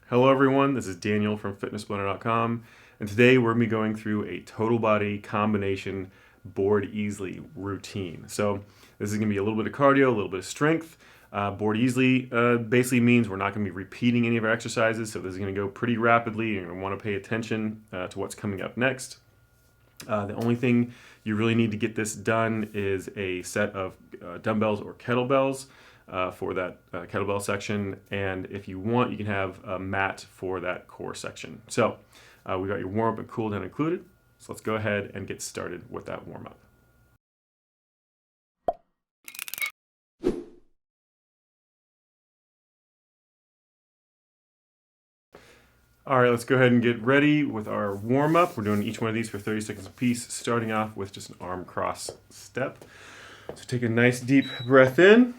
Hello everyone, this is Daniel from fitnessblender.com, and today we're going to be going through a total body combination board easily routine. So this is going to be a little bit of cardio, a little bit of strength. Board easily basically means we're not going to be repeating any of our exercises, so this is going to go pretty rapidly. You're going to want to pay attention to what's coming up next. The only thing you really need to get this done is a set of dumbbells or kettlebells for that kettlebell section, and if you want, you can have a mat for that core section. So we got your warm-up and cool down included, so let's go ahead and get started with that warm-up. All right, let's go ahead and get ready with our warm-up. We're doing each one of these for 30 seconds apiece, starting off with just an arm cross step. So take a nice deep breath in.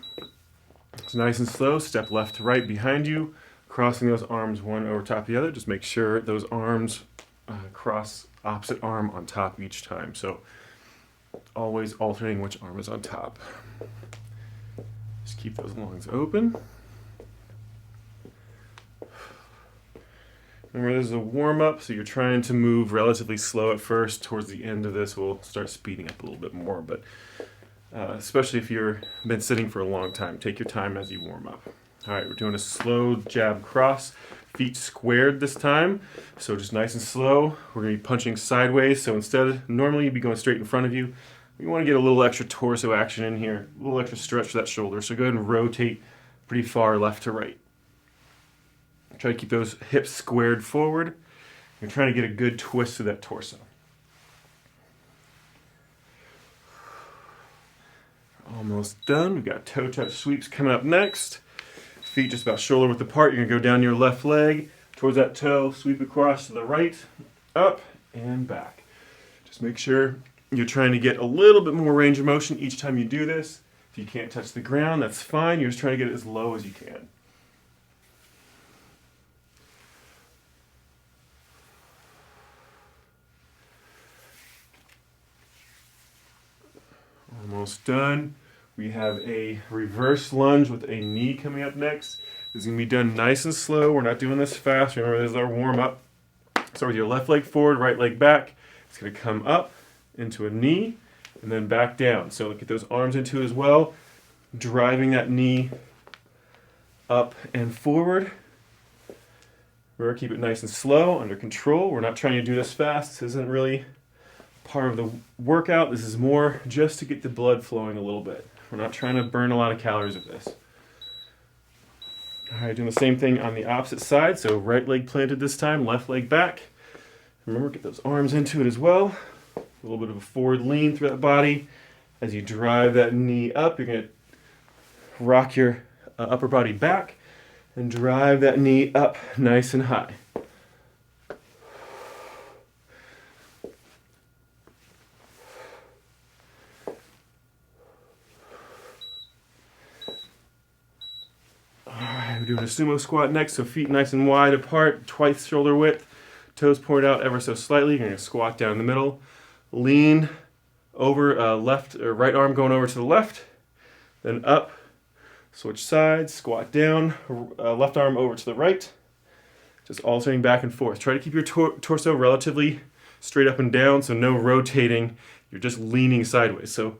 It's nice and slow. Step left to right behind you, crossing those arms one over top of the other. Just make sure those arms cross opposite arm on top each time. So always alternating which arm is on top. Just keep those lungs open. Remember, this is a warm-up, so you're trying to move relatively slow at first. Towards the end of this, we'll start speeding up a little bit more, but especially if you've been sitting for a long time, take your time as you warm up. All right, we're doing a slow jab cross, feet squared this time, so just nice and slow. We're going to be punching sideways, so instead, normally you'd be going straight in front of you. We want to get a little extra torso action in here, a little extra stretch to that shoulder, so go ahead and rotate pretty far left to right. Try to keep those hips squared forward. You're trying to get a good twist to that torso. Almost done. We've got toe touch sweeps coming up next. Feet just about shoulder width apart. You're going to go down your left leg towards that toe, sweep across to the right, up and back. Just make sure you're trying to get a little bit more range of motion each time you do this. If you can't touch the ground, that's fine. You're just trying to get it as low as you can. Almost done. We have a reverse lunge with a knee coming up next. This is going to be done nice and slow. We're not doing this fast. Remember, this is our warm-up. Start with your left leg forward, right leg back. It's going to come up into a knee and then back down. So get those arms into it as well, driving that knee up and forward. Remember, keep it nice and slow, under control. We're not trying to do this fast. This isn't really part of the workout. This is more just to get the blood flowing a little bit. We're not trying to burn a lot of calories with this. All right, doing the same thing on the opposite side. So right leg planted this time, left leg back. Remember, get those arms into it as well. A little bit of a forward lean through that body. As you drive that knee up, you're going to rock your upper body back and drive that knee up nice and high. We're doing a sumo squat next, so feet nice and wide apart, twice shoulder width, toes pointed out ever so slightly. You're going to squat down in the middle, lean over, left or right arm going over to the left, then up, switch sides, squat down, left arm over to the right, just alternating back and forth. Try to keep your torso relatively straight up and down, so no rotating. You're just leaning sideways. So it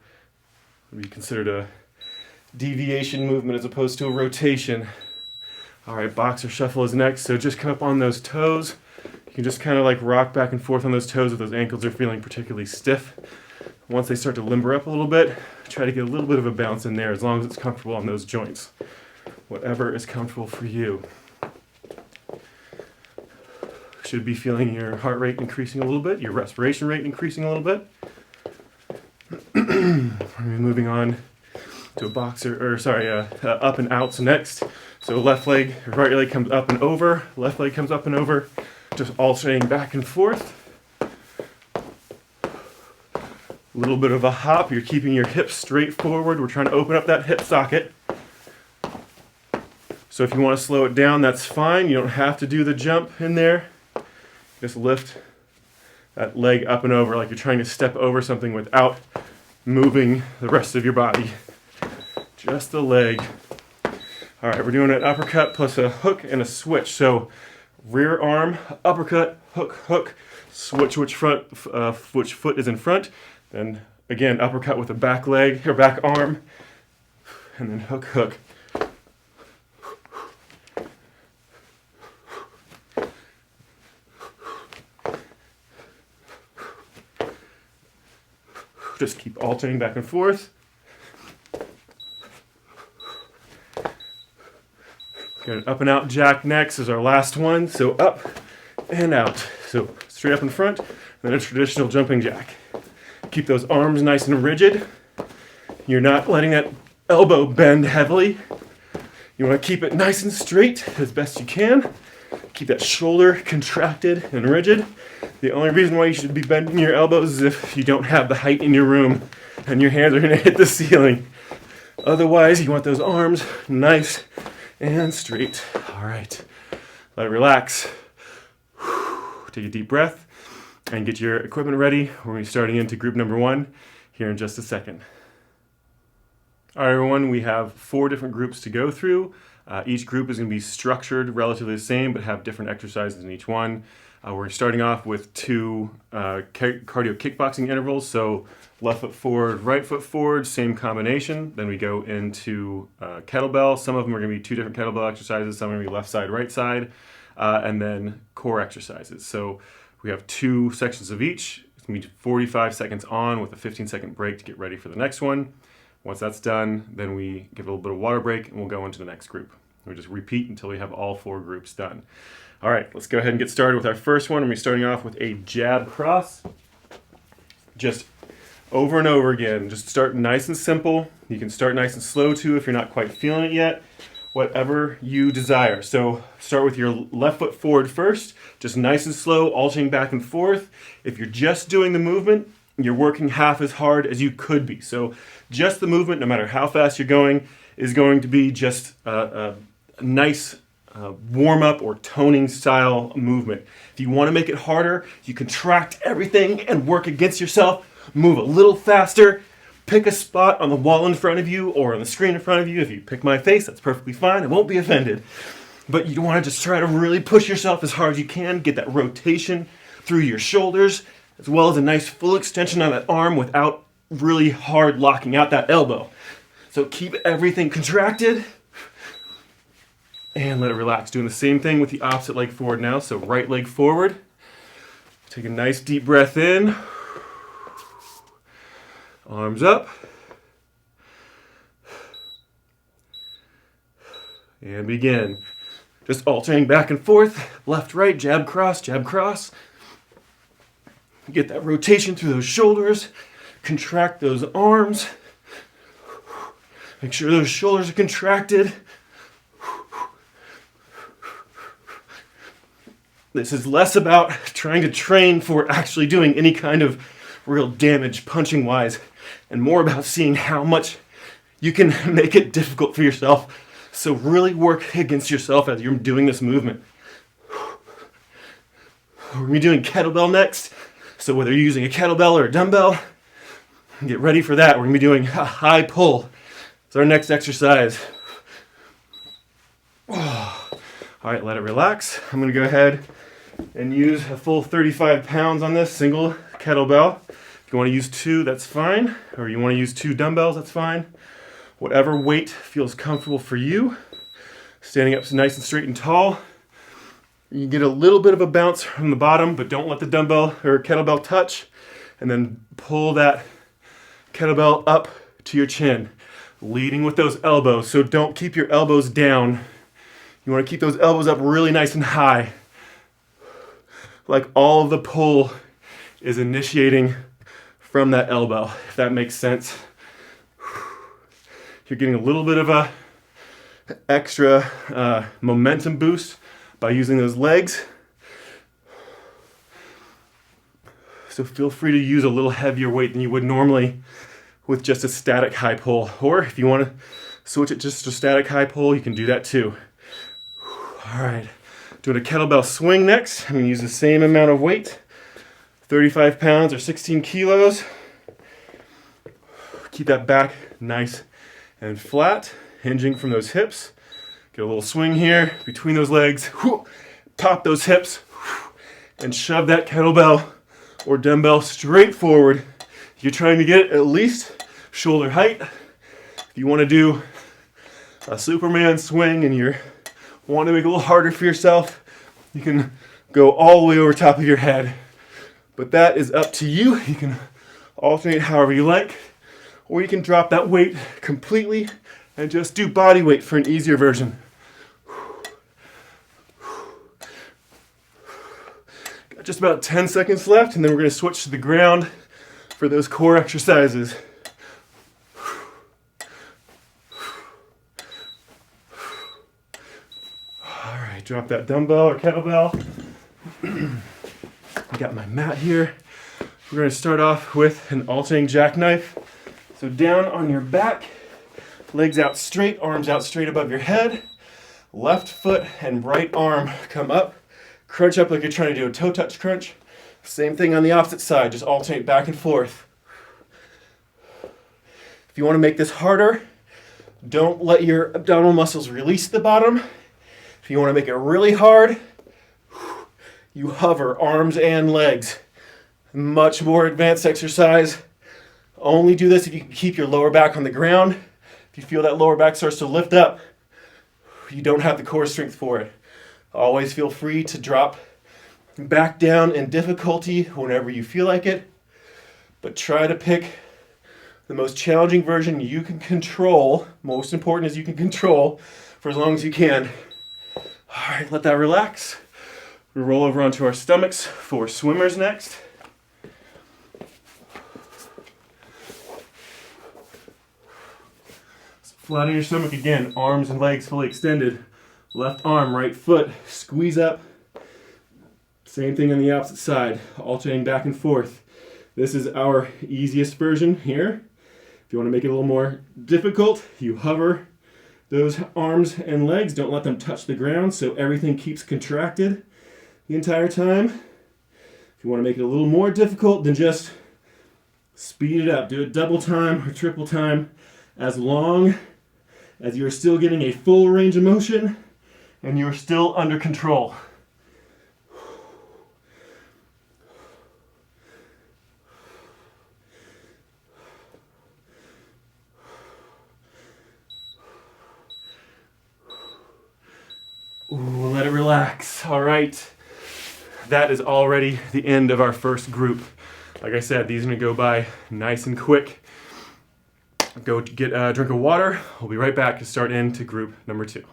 would be considered a deviation movement as opposed to a rotation. All right, boxer shuffle is next. So just come up on those toes. You can just kind of like rock back and forth on those toes if those ankles are feeling particularly stiff. Once they start to limber up a little bit, try to get a little bit of a bounce in there as long as it's comfortable on those joints. Whatever is comfortable for you. Should be feeling your heart rate increasing a little bit, your respiration rate increasing a little bit. Moving on to a boxer, up and outs next. So left leg, right leg comes up and over, left leg comes up and over, just alternating back and forth. A little bit of a hop, you're keeping your hips straight forward. We're trying to open up that hip socket. So if you want to slow it down, that's fine. You don't have to do the jump in there. Just lift that leg up and over like you're trying to step over something without moving the rest of your body. Just the leg. All right, we're doing an uppercut plus a hook and a switch. So rear arm, uppercut, hook, hook, switch which foot is in front, then again uppercut with the back leg or back arm, and then hook, hook. Just keep alternating back and forth. Got an up and out jack next is our last one. So up and out. So straight up in front, then a traditional jumping jack. Keep those arms nice and rigid. You're not letting that elbow bend heavily. You want to keep it nice and straight as best you can. Keep that shoulder contracted and rigid. The only reason why you should be bending your elbows is if you don't have the height in your room and your hands are going to hit the ceiling. Otherwise, you want those arms nice and straight. All right, let it relax. Take a deep breath and get your equipment ready. We're going to be starting into group number 1 here in just a second. All right, everyone, we have 4 different groups to go through. Each group is going to be structured relatively the same, but have different exercises in each one. We're starting off with 2 cardio kickboxing intervals. So left foot forward, right foot forward, same combination. Then we go into kettlebell. Some of them are going to be 2 different kettlebell exercises. Some are going to be left side, right side, and then core exercises. So we have 2 sections of each. It's going to be 45 seconds on with a 15-second break to get ready for the next one. Once that's done, then we give a little bit of water break and we'll go into the next group. We just repeat until we have all 4 groups done. All right, let's go ahead and get started with our first one. We're starting off with a jab cross. Just over and over again. Just start nice and simple. You can start nice and slow too if you're not quite feeling it yet. Whatever you desire. So start with your left foot forward first. Just nice and slow, alternating back and forth. If you're just doing the movement, you're working half as hard as you could be. So just the movement, no matter how fast you're going, is going to be just a nice warm-up or toning style movement. If you want to make it harder, you contract everything and work against yourself. Move a little faster. Pick a spot on the wall in front of you or on the screen in front of you. If you pick my face, that's perfectly fine. I won't be offended. But you want to just try to really push yourself as hard as you can. Get that rotation through your shoulders, as well as a nice full extension on that arm without really hard locking out that elbow. So keep everything contracted and let it relax. Doing the same thing with the opposite leg forward now. So right leg forward. Take a nice deep breath in. Arms up. And begin. Just alternating back and forth. Left, right, jab, cross, jab, cross. Get that rotation through those shoulders. Contract those arms. Make sure those shoulders are contracted. This is less about trying to train for actually doing any kind of real damage punching wise, and more about seeing how much you can make it difficult for yourself. So really work against yourself as you're doing this movement. We're going to be doing kettlebell next. So whether you're using a kettlebell or a dumbbell, get ready for that. We're going to be doing a high pull. It's our next exercise. All right, let it relax. I'm going to go ahead and use a full 35 pounds on this single kettlebell. If you want to use 2, that's fine. Or you want to use 2 dumbbells, that's fine. Whatever weight feels comfortable for you. Standing up nice and straight and tall. You get a little bit of a bounce from the bottom, but don't let the dumbbell or kettlebell touch. And then pull that kettlebell up to your chin, leading with those elbows. So don't keep your elbows down. You want to keep those elbows up really nice and high. Like all of the pull is initiating from that elbow, if that makes sense. You're getting a little bit of a extra momentum boost by using those legs. So feel free to use a little heavier weight than you would normally with just a static high pull. Or if you want to switch it just to static high pull, you can do that too. All right, doing a kettlebell swing next. I'm going to use the same amount of weight, 35 pounds or 16 kilos. Keep that back nice and flat, hinging from those hips. Get a little swing here between those legs. top those hips and shove that kettlebell or dumbbell straight forward. You're trying to get at least shoulder height. If you want to do a Superman swing and you want to make it a little harder for yourself, you can go all the way over top of your head. But that is up to you. You can alternate however you like, or you can drop that weight completely and just do body weight for an easier version. Got just about 10 seconds left, and then we're going to switch to the ground for those core exercises. All right, drop that dumbbell or kettlebell. I got my mat here. We're going to start off with an alternating jackknife. So down on your back, legs out straight, arms out straight above your head. Left foot and right arm come up. Crunch up like you're trying to do a toe touch crunch. Same thing on the opposite side, just alternate back and forth. If you want to make this harder, don't let your abdominal muscles release the bottom. If you want to make it really hard, you hover arms and legs. Much more advanced exercise. Only do this if you can keep your lower back on the ground. If you feel that lower back starts to lift up, you don't have the core strength for it. Always feel free to drop back down in difficulty whenever you feel like it, but try to pick the most challenging version you can control. Most important is you can control for as long as you can. All right, let that relax. We roll over onto our stomachs for swimmers next. Flat on your stomach again, arms and legs fully extended. Left arm, right foot, squeeze up. Same thing on the opposite side, alternating back and forth. This is our easiest version here. If you want to make it a little more difficult, you hover those arms and legs. Don't let them touch the ground so everything keeps contracted the entire time. If you want to make it a little more difficult, then just speed it up. Do it double time or triple time, as long as you're still getting a full range of motion and you're still under control. Ooh, let it relax. All right. That is already the end of our first group. Like I said, these are going to go by nice and quick. Go get a drink of water. We'll be right back to start into group number 2.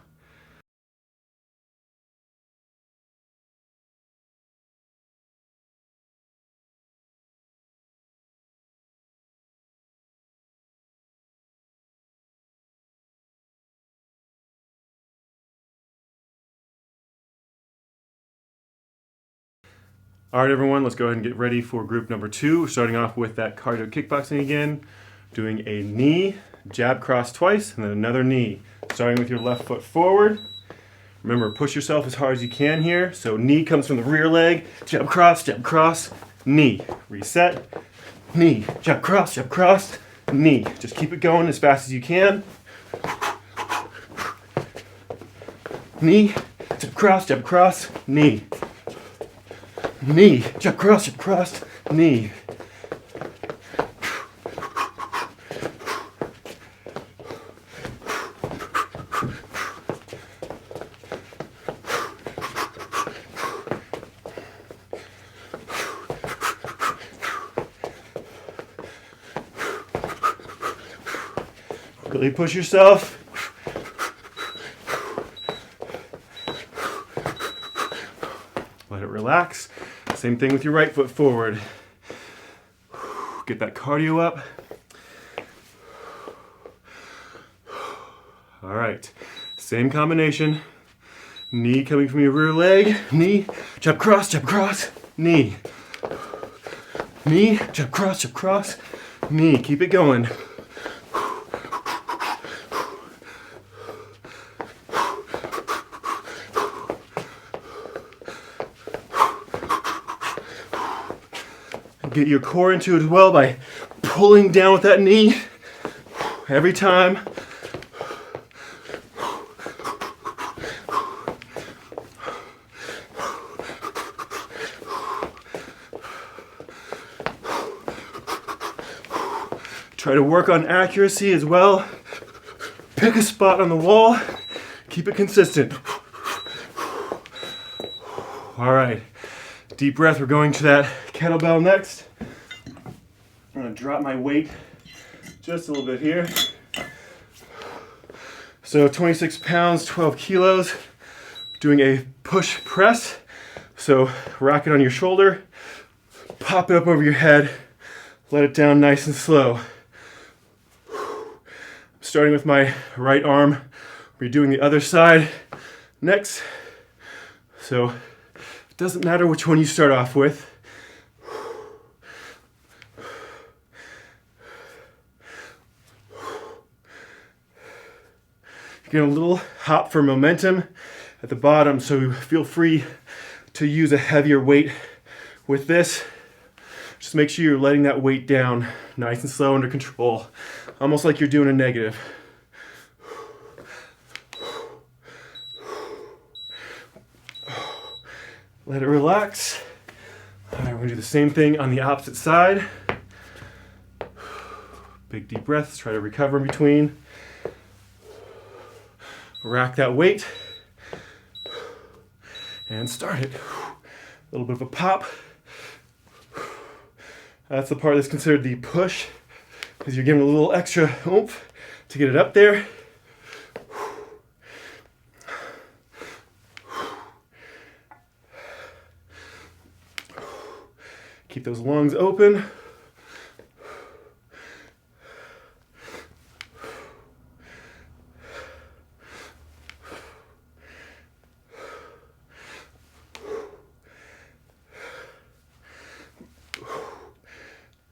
All right, everyone, let's go ahead and get ready for group number 2. We're starting off with that cardio kickboxing again, doing a knee, jab cross twice, and then another knee. Starting with your left foot forward. Remember, push yourself as hard as you can here. So knee comes from the rear leg, jab, cross, knee. Reset, knee, jab, cross, knee. Just keep it going as fast as you can. Knee, jab, cross, knee. Knee, jab, cross, knee. Really push yourself. Let it relax. Same thing with your right foot forward. Get that cardio up. All right, same combination. Knee coming from your rear leg. Knee, jab, cross, knee. Knee, jab, cross, knee. Keep it going. Get your core into it as well by pulling down with that knee every time. Try to work on accuracy as well. Pick a spot on the wall. Keep it consistent. All right, deep breath. We're going to that kettlebell next. I'm gonna drop my weight just a little bit here. So 26 pounds, 12 kilos, doing a push press. So rack it on your shoulder, pop it up over your head, let it down nice and slow. Starting with my right arm, we're doing the other side next. So it doesn't matter which one you start off with. You're getting a little hop for momentum at the bottom, so feel free to use a heavier weight with this. Just make sure you're letting that weight down nice and slow, under control, almost like you're doing a negative. Let it relax. All right, we're gonna do the same thing on the opposite side. Big deep breaths, try to recover in between. Rack that weight and start it. A little bit of a pop. That's the part that's considered the push, because you're giving a little extra oomph to get it up there. Keep those lungs open.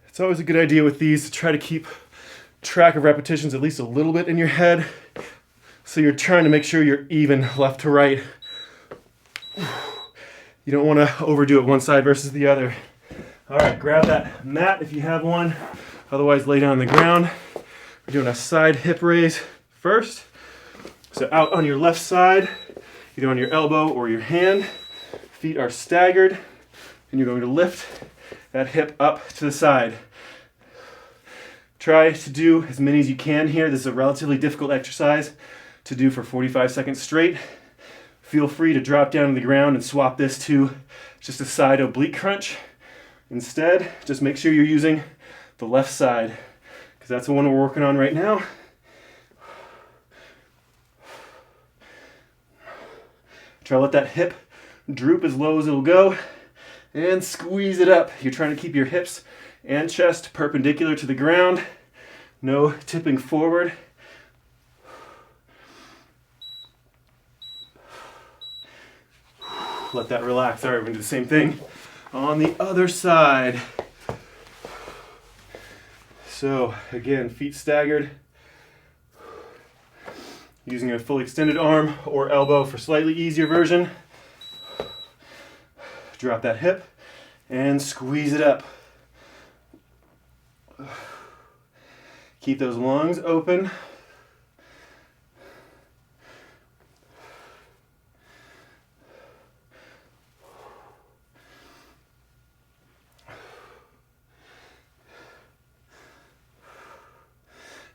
It's always a good idea with these to try to keep track of repetitions at least a little bit in your head. So you're trying to make sure you're even left to right. You don't want to overdo it one side versus the other. All right, grab that mat if you have one. Otherwise, lay down on the ground. We're doing a side hip raise first. So out on your left side, either on your elbow or your hand. Feet are staggered, and you're going to lift that hip up to the side. Try to do as many as you can here. This is a relatively difficult exercise to do for 45 seconds straight. Feel free to drop down to the ground and swap this to just a side oblique crunch. Instead, just make sure you're using the left side, because that's the one we're working on right now. Try to let that hip droop as low as it'll go and squeeze it up. You're trying to keep your hips and chest perpendicular to the ground. No tipping forward. Let that relax. All right, we're gonna do the same thing on the other side. So again, feet staggered. Using a fully extended arm or elbow for slightly easier version. Drop that hip and squeeze it up. Keep those lungs open.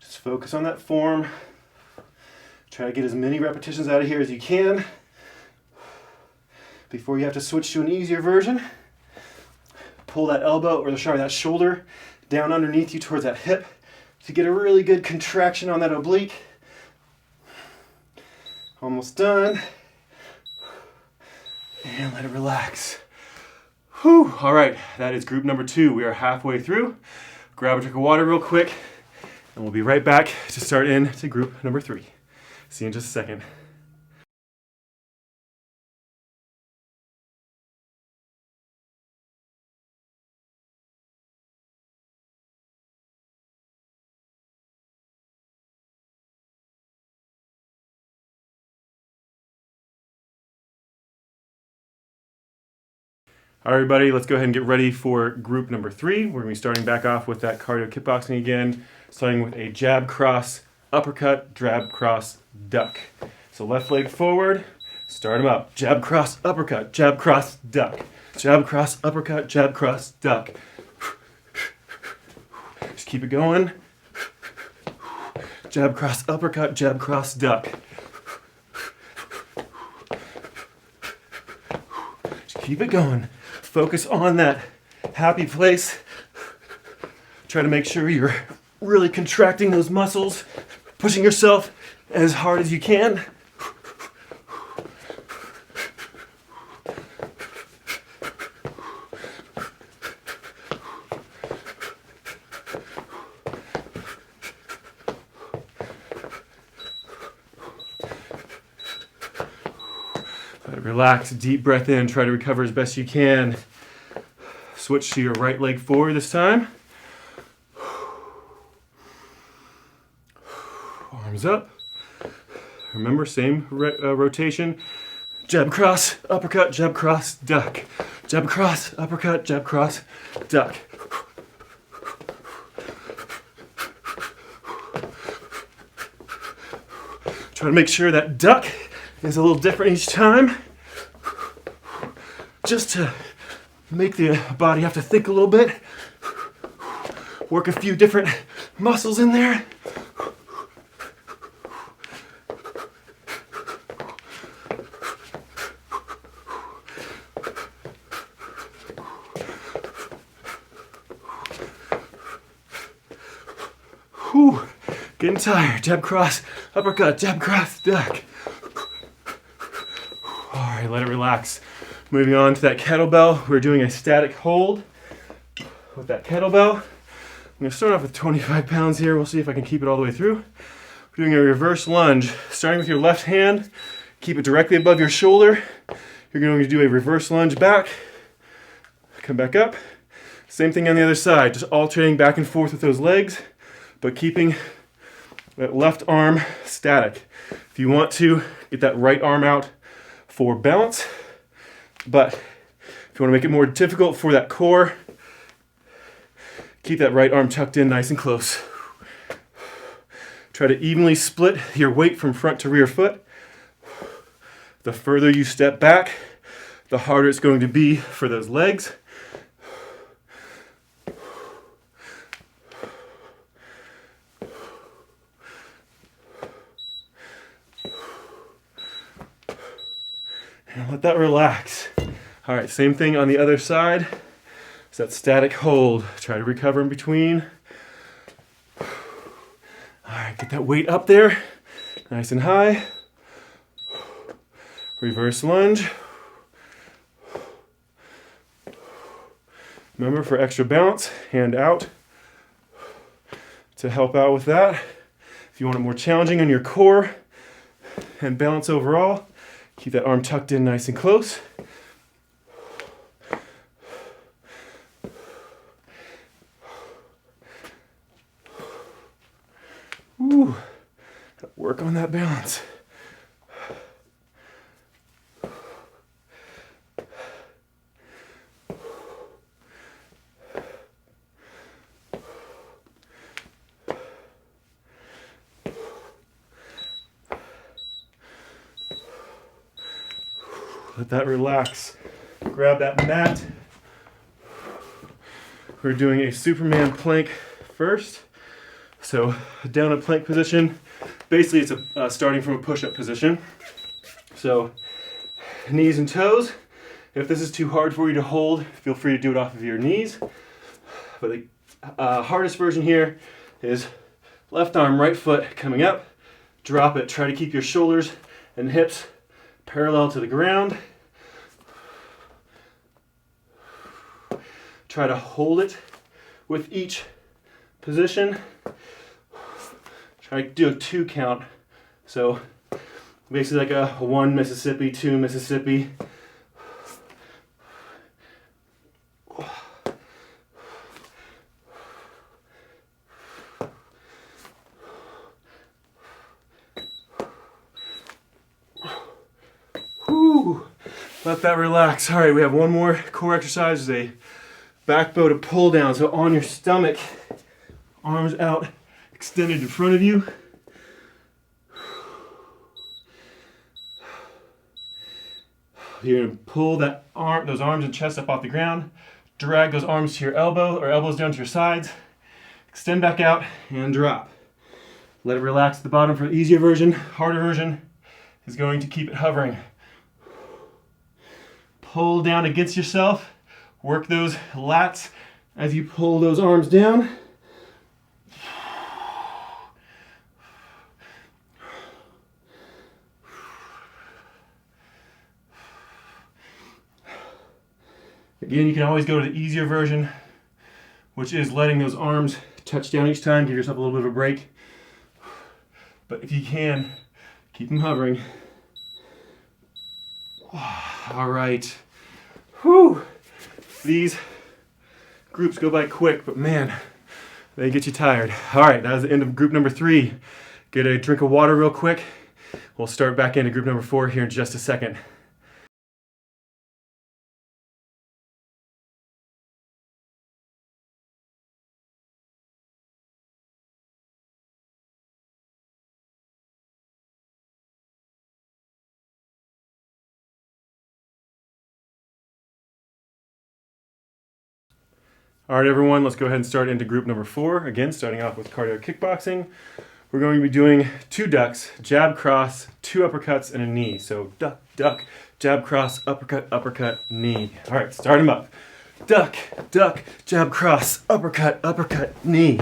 Just focus on that form. Try to get as many repetitions out of here as you can before you have to switch to an easier version. Pull that elbow, or sorry, that shoulder down underneath you towards that hip to get a really good contraction on that oblique. Almost done. And let it relax. Whew. All right, that is group number 2. We are halfway through. Grab a drink of water real quick, and we'll be right back to start into group number 3. See you in just a second. All right, everybody, let's go ahead and get ready for group number 3. We're going to be starting back off with that cardio kickboxing again, starting with a jab cross, uppercut, jab cross, duck. So left leg forward, start them up. Jab cross, uppercut, jab cross, duck. Jab cross, uppercut, jab cross, duck. Just keep it going. Jab, cross, uppercut, jab, cross, duck. Just keep it going. Focus on that happy place. Try to make sure you're really contracting those muscles, pushing yourself as hard as you can. Relax, deep breath in, try to recover as best you can. Switch to your right leg forward this time. Arms up. Remember, same rotation. Jab, cross, uppercut, jab, cross, duck. Jab, cross, uppercut, jab, cross, duck. Try to make sure that duck is a little different each time. Just to make the body have to think a little bit. Work a few different muscles in there. Whew. Getting tired. Jab, cross, uppercut, jab, cross, duck. All right, let it relax. Moving on to that kettlebell, we're doing a static hold with that kettlebell. I'm going to start off with 25 pounds here. We'll see if I can keep it all the way through. We're doing a reverse lunge. Starting with your left hand, keep it directly above your shoulder. You're going to do a reverse lunge back, come back up. Same thing on the other side, just alternating back and forth with those legs, but keeping that left arm static. If you want to, get that right arm out for balance. But if you want to make it more difficult for that core, keep that right arm tucked in nice and close. Try to evenly split your weight from front to rear foot. The further you step back, the harder it's going to be for those legs. And let that relax. All right, same thing on the other side. It's that static hold. Try to recover in between. All right, get that weight up there, nice and high. Reverse lunge. Remember, for extra balance, hand out to help out with that. If you want it more challenging on your core and balance overall, keep that arm tucked in nice and close. Ooh, work on that balance. Let that relax. Grab that mat. We're doing a Superman plank first. So down in plank position, basically it's starting from a push-up position. So knees and toes. If this is too hard for you to hold, feel free to do it off of your knees. But the hardest version here is left arm, right foot coming up. Drop it. Try to keep your shoulders and hips parallel to the ground. Try to hold it with each position. Try to do a 2 count. So basically like a 1 Mississippi, 2 Mississippi. Whew. Let that relax. All right, we have one more core exercise. It's a back bow to pull down. So on your stomach, arms out, extended in front of you. You're going to pull that those arms and chest up off the ground. Drag those arms to your elbow or elbows down to your sides. Extend back out and drop. Let it relax at the bottom for the easier version. Harder version is going to keep it hovering. Pull down against yourself. Work those lats as you pull those arms down. Again, you can always go to the easier version, which is letting those arms touch down each time. Give yourself a little bit of a break. But if you can, keep them hovering. All right. Whew. These groups go by quick, but man, they get you tired. All right, that was the end of group number 3. Get a drink of water real quick. We'll start back into group number 4 here in just a second. All right, everyone, let's go ahead and start into group number 4. Again, starting off with cardio kickboxing. We're going to be doing 2 ducks, jab, cross, 2 uppercuts, and a knee. So duck, duck, jab, cross, uppercut, uppercut, knee. All right, start them up. Duck, duck, jab, cross, uppercut, uppercut, knee.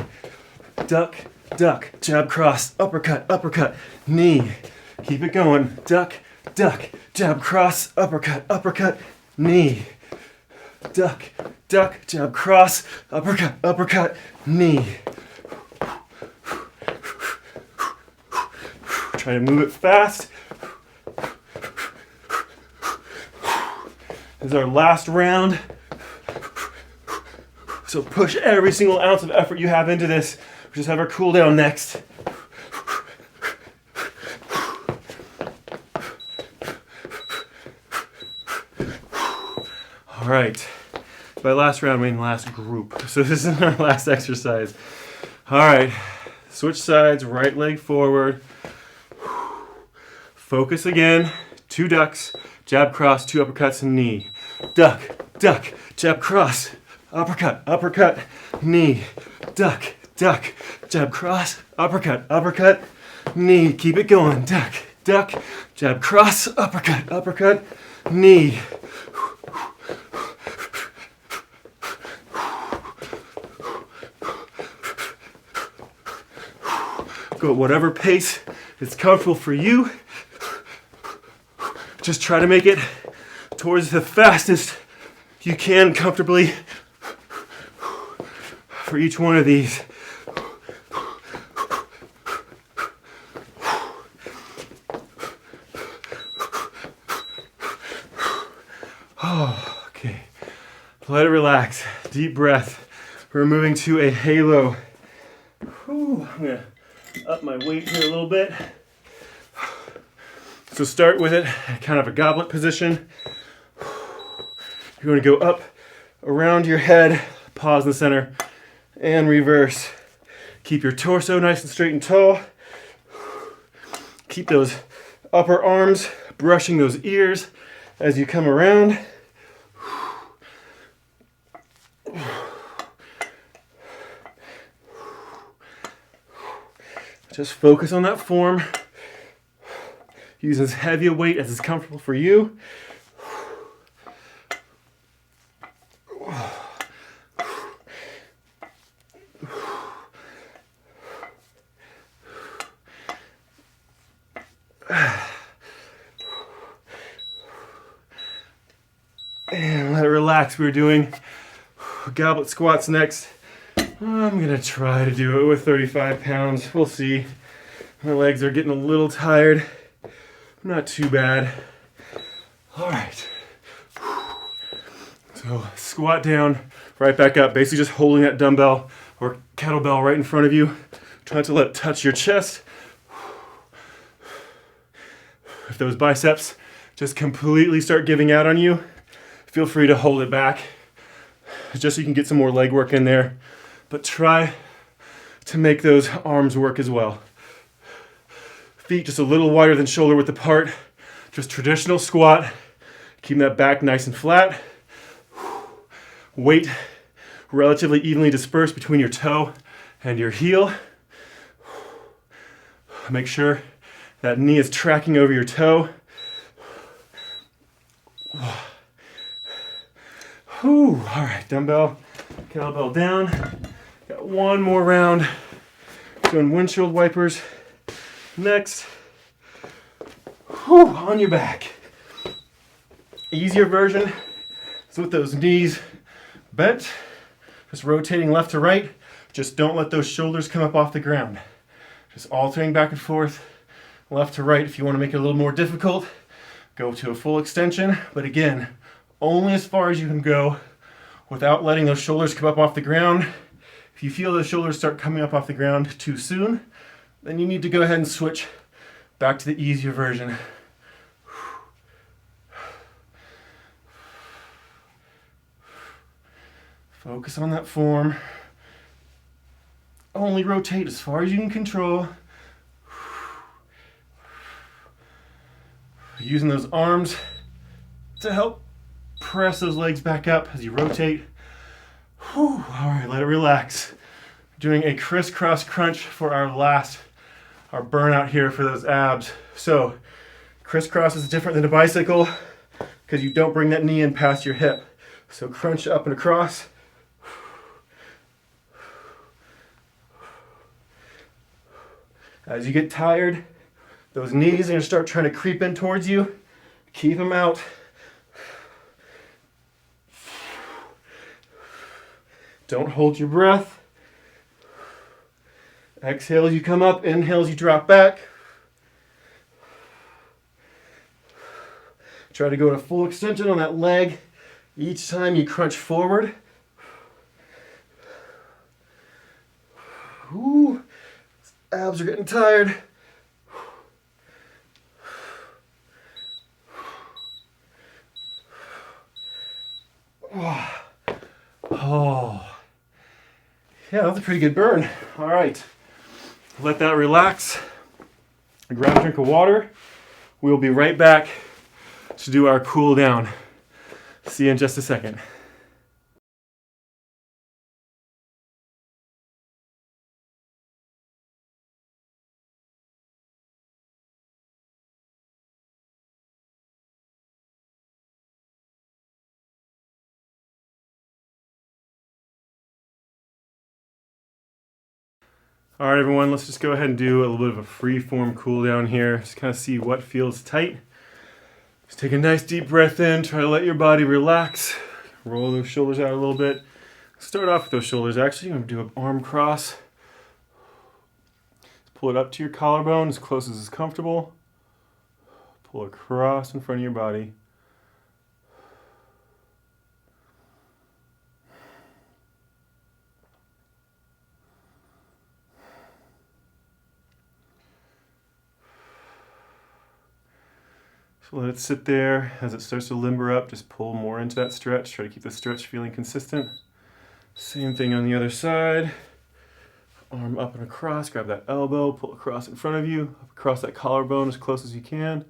Duck, duck, jab, cross, uppercut, uppercut, knee. Keep it going. Duck, duck, jab, cross, uppercut, uppercut, knee. Duck, duck, jab, cross, uppercut, uppercut, knee. Try to move it fast. This is our last round. So push every single ounce of effort you have into this. We just have our cool down next. All right. By last round, I mean last group. So this is our last exercise. All right. Switch sides, right leg forward. Focus again. 2 ducks, jab, cross, 2 uppercuts, and knee. Duck, duck, jab, cross, uppercut, uppercut, knee. Duck, duck, jab, cross, uppercut, uppercut, knee. Keep it going. Duck, duck, jab, cross, uppercut, uppercut, knee. Go at whatever pace is comfortable for you. Just try to make it towards the fastest you can comfortably for each one of these. Oh, okay. Let it relax. Deep breath. We're moving to a halo. Whew. I'm gonna up my weight here a little bit. So start with it, kind of a goblet position. You're going to go up around your head, pause in the center, and reverse. Keep your torso nice and straight and tall. Keep those upper arms brushing those ears as you come around. Just focus on that form. Use as heavy a weight as is comfortable for you. And let it relax. We're doing goblet squats next. I'm gonna try to do it with 35 pounds. We'll see. My legs are getting a little tired. Not too bad. All right. So squat down, right back up. Basically just holding that dumbbell or kettlebell right in front of you. Try not to let it touch your chest. If those biceps just completely start giving out on you, feel free to hold it back, just so you can get some more leg work in there. But try to make those arms work as well. Feet just a little wider than shoulder width apart. Just traditional squat. Keeping that back nice and flat. Weight relatively evenly dispersed between your toe and your heel. Make sure that knee is tracking over your toe. Whew. All right, dumbbell, kettlebell down. Got one more round. Doing windshield wipers. Next. Whew, on your back. Easier version is with those knees bent, just rotating left to right. Just don't let those shoulders come up off the ground. Just alternating back and forth, left to right. If you want to make it a little more difficult, go to a full extension. But again, only as far as you can go without letting those shoulders come up off the ground. If you feel those shoulders start coming up off the ground too soon, then you need to go ahead and switch back to the easier version. Focus on that form. Only rotate as far as you can control. Using those arms to help press those legs back up as you rotate. Whew. All right, let it relax. Doing a crisscross crunch for our burnout here for those abs. So crisscross is different than a bicycle because you don't bring that knee in past your hip. So crunch up and across. As you get tired, those knees are going to start trying to creep in towards you. Keep them out. Don't hold your breath. Exhale as you come up, inhale as you drop back. Try to go to full extension on that leg each time you crunch forward. Ooh. Abs are getting tired. Oh. Yeah, that's a pretty good burn. All right. Let that relax. Grab a drink of water. We'll be right back to do our cool down. See you in just a second. All right, everyone, let's just go ahead and do a little bit of a free form cool down here. Just kind of see what feels tight. Just take a nice deep breath in. Try to let your body relax. Roll those shoulders out a little bit. Start off with those shoulders. Actually, I'm going to do an arm cross. Pull it up to your collarbone as close as is comfortable. Pull across in front of your body. So let it sit there. As it starts to limber up, just pull more into that stretch. Try to keep the stretch feeling consistent. Same thing on the other side. Arm up and across, grab that elbow, pull across in front of you, up across that collarbone as close as you can.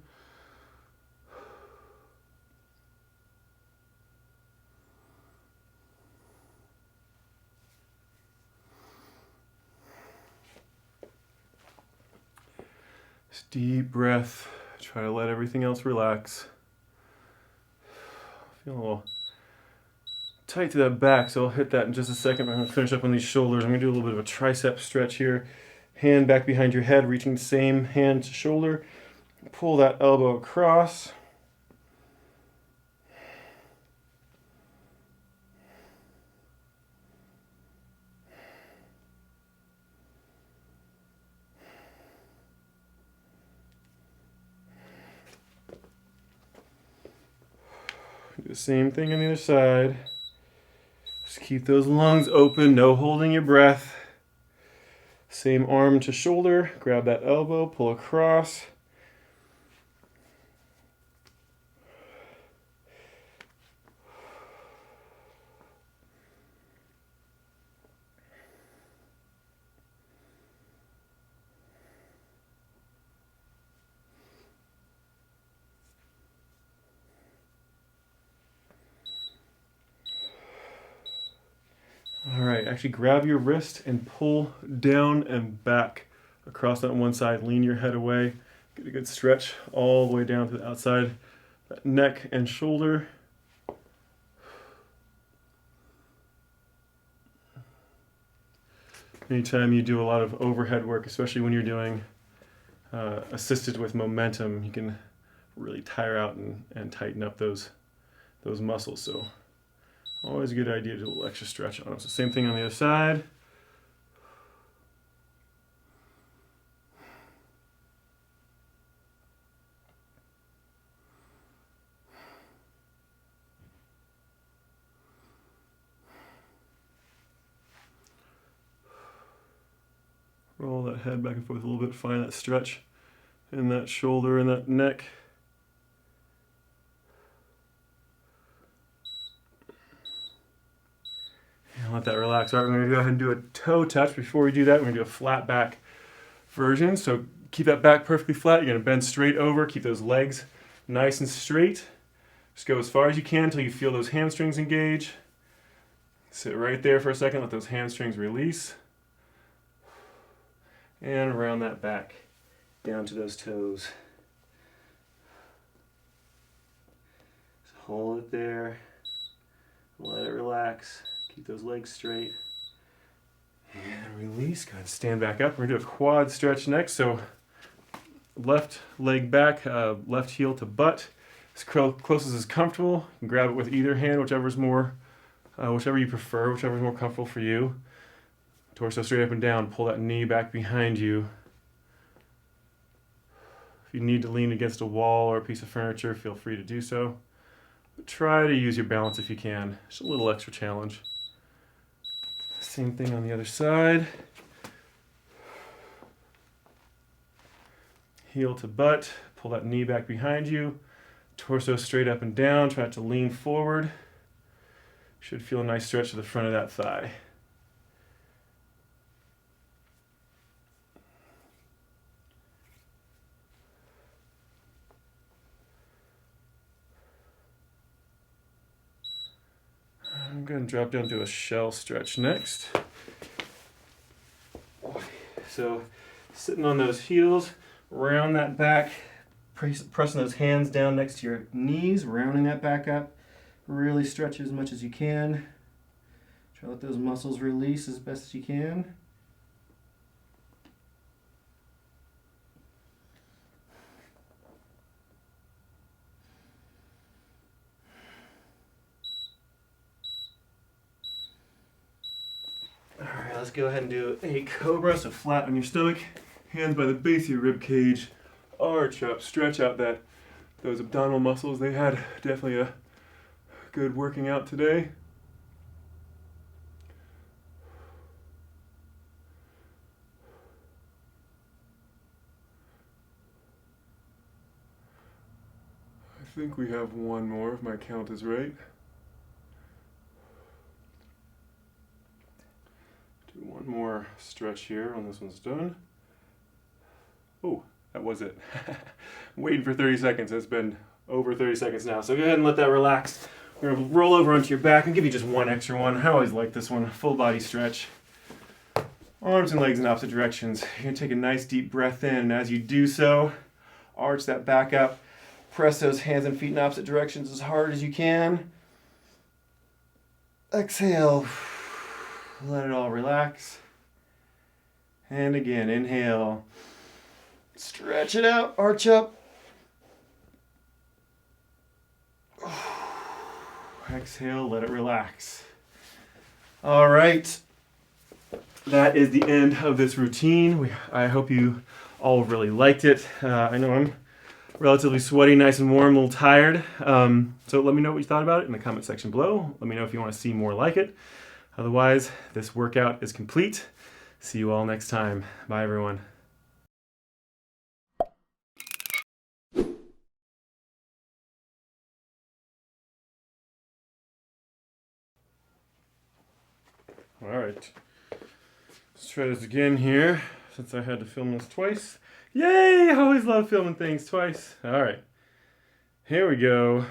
Just deep breath. Try to let everything else relax. Feel a little tight to that back, so I'll hit that in just a second. I'm going to finish up on these shoulders. I'm going to do a little bit of a tricep stretch here. Hand back behind your head, reaching the same hand to shoulder. Pull that elbow across. Do the same thing on the other side. Just keep those lungs open, no holding your breath. Same arm to shoulder, grab that elbow, pull across. All right, actually grab your wrist and pull down and back across that one side, lean your head away, get a good stretch all the way down to the outside, that neck and shoulder. Anytime you do a lot of overhead work, especially when you're doing assisted with momentum, you can really tire out and tighten up those muscles. So always a good idea to do a little extra stretch on them. So same thing on the other side. Roll that head back and forth a little bit, find that stretch in that shoulder and that neck. And let that relax. All right, we're going to go ahead and do a toe touch. Before we do that, we're going to do a flat back version. So keep that back perfectly flat. You're going to bend straight over. Keep those legs nice and straight. Just go as far as you can until you feel those hamstrings engage. Sit right there for a second. Let those hamstrings release. And around that back, down to those toes. Just hold it there. Let it relax. Keep those legs straight. And release. Go ahead and stand back up. We're going to do a quad stretch next. So left leg back, left heel to butt. As close as is comfortable. You can grab it with either hand, whichever you prefer, whichever is more comfortable for you. Torso straight up and down. Pull that knee back behind you. If you need to lean against a wall or a piece of furniture, feel free to do so. But try to use your balance if you can. Just a little extra challenge. Same thing on the other side. Heel to butt. Pull that knee back behind you. Torso straight up and down. Try not to lean forward. Should feel a nice stretch to the front of that thigh. I'm going to drop down to a shell stretch next. So sitting on those heels, round that back, pressing those hands down next to your knees, rounding that back up. Really stretch as much as you can. Try to let those muscles release as best as you can. Let's go ahead and do a cobra, so flat on your stomach, hands by the base of your rib cage, arch up, stretch out those abdominal muscles. They had definitely a good working out today. I think we have one more if my count is right. One more stretch here when this one's done. Oh, that was it. Waiting for 30 seconds. It's been over 30 seconds now. So go ahead and let that relax. We're going to roll over onto your back and give you just one extra one. I always like this one. Full body stretch. Arms and legs in opposite directions. You're going to take a nice deep breath in. And as you do so, arch that back up. Press those hands and feet in opposite directions as hard as you can. Exhale. Let it all relax. And again, inhale. Stretch it out, arch up. Exhale, let it relax. All right. That is the end of this routine. I hope you all really liked it. I know I'm relatively sweaty, nice and warm, a little tired. So let me know what you thought about it in the comment section below. Let me know if you want to see more like it. Otherwise, this workout is complete. See you all next time. Bye, everyone. All right. Let's try this again here, since I had to film this twice. Yay! I always love filming things twice. All right. Here we go.